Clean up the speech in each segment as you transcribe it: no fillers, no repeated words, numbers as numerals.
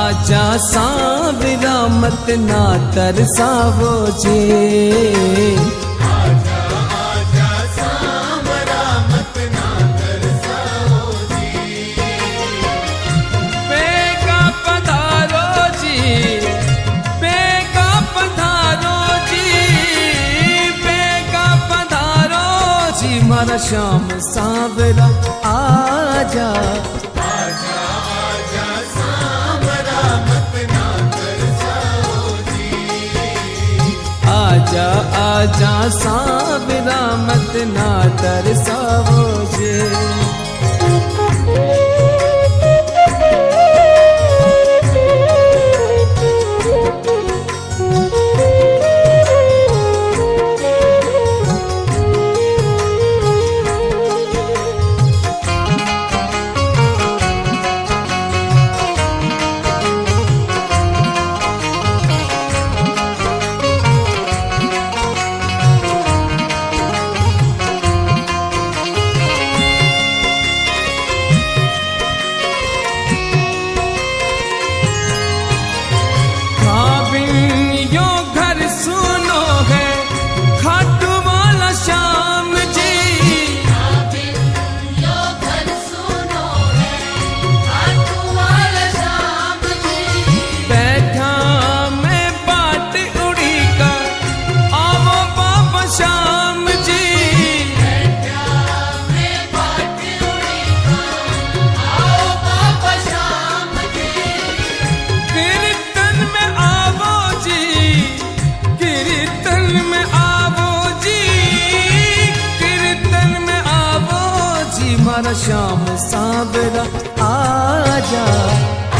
आजा सांवरा मत ना तरसावो जे। आजा आजा सांवरा मत ना तरसावो जी। बेगा पधारो जी, बेगा पधारो जी, बेगा पधारो जी, मारा श्याम सांवरा आजा। आजा आजा सांवरा मत ना तरसावो जी। आजा आजा सांवरा मत ना तरसावो जे। मारा श्याम सांवरा आजा।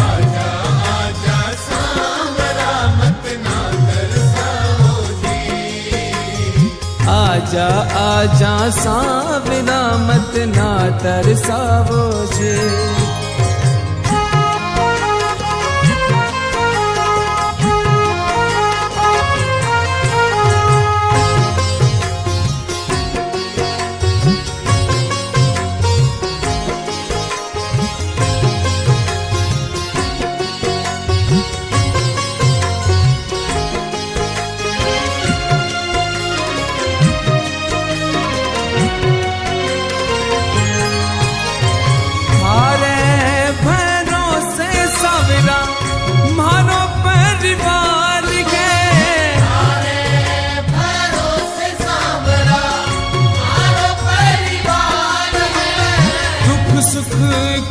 आजा आजा सांवरा मत ना तरसावो जी। आजा आजा सांवरा मत ना तरसावो जे। सुख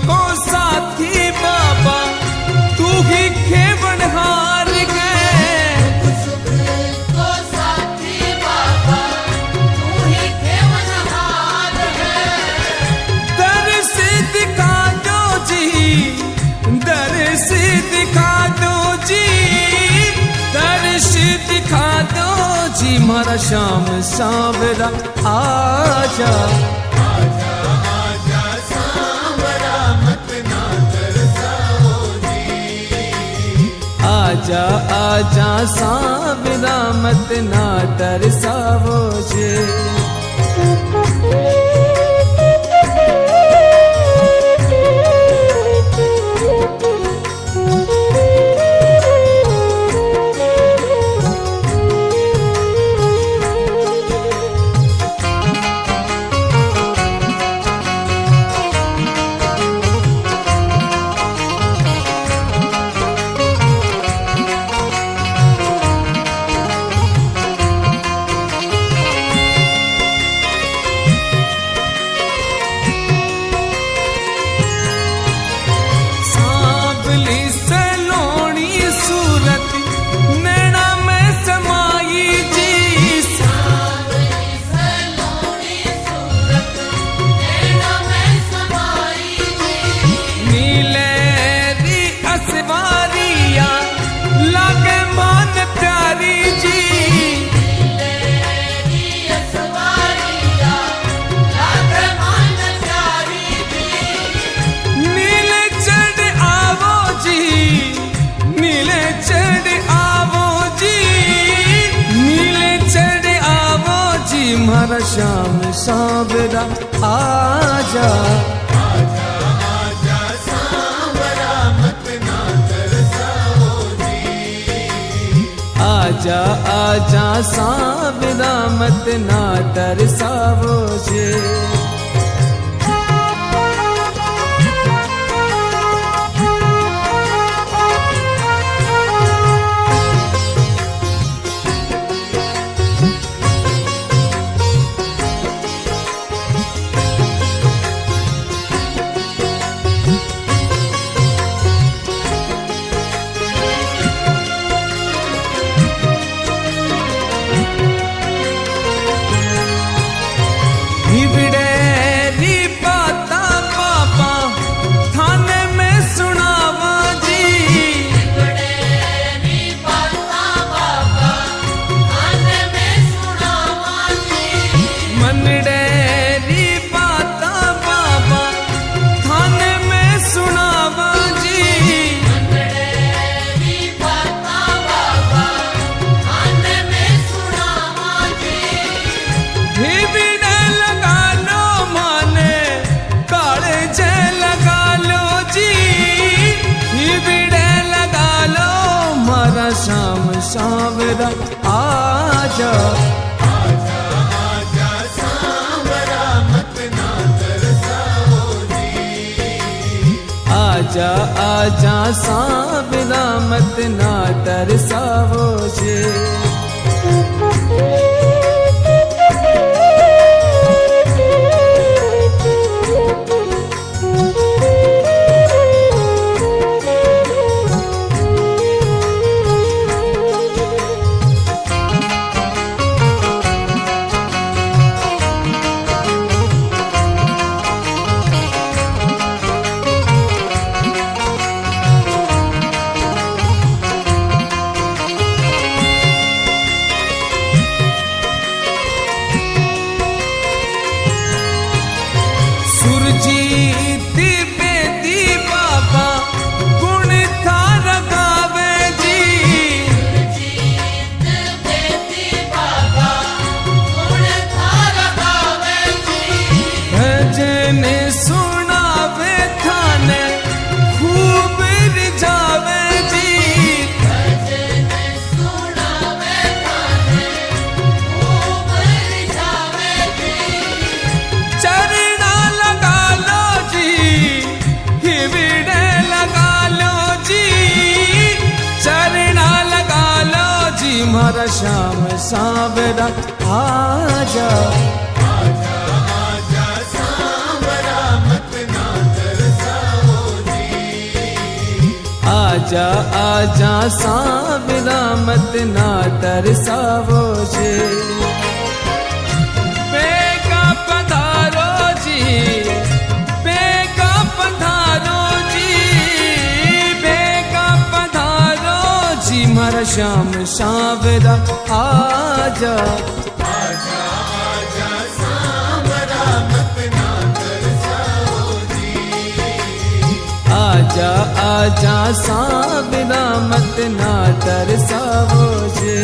को साथी बाबा तू ही खेवनहार गए। सुख को साथी बाबा तू ही खेवनहार है। दर्श दिखा दो जी, दर्श दिखा दो जी, दर्श दिखा दो जी, मारा श्याम सांवरा आजा। आजा आजा सांवरा मत ना तरसावो जी। आजा आजा सांवरा मत ना तरसावो जे। मारा श्याम सांवरा आजा। आजा आजा सांवरा मत ना तरसा आजा आजा सांवरा मत ना तरसावो जे। श्याम सांवरा आजा आजा आजा सांवरा मत ना तरसाओ जी। आजा आजा सांवरा मत ना तरसावो जे। सुरजीत बेदी बाबा गुण थारा गावे जी। सुरजीत बेदी बाबा गुण थारा गावे जी। भजन सुनावे थाने खूब रिझावे जी। भजन सुनावे थाने खूब रिझावे जी। चरणा लगा लो जी, हिवड़े लगा लो जी। चरणा लगा लो जी मारा श्याम सांवरा आजा आजा आजा सांवरा मत ना तरसाओ जी। आजा आजा सांवरा मत ना तरसावो जे। बेगा पधारो जी, बेगा पधारो जी, बेगा पधारो जी मारा श्याम सांवरा आजा आजा आजा सांवरा मत ना तरसाओ जी। आजा आजा सांवरा मत ना तरसावो जे।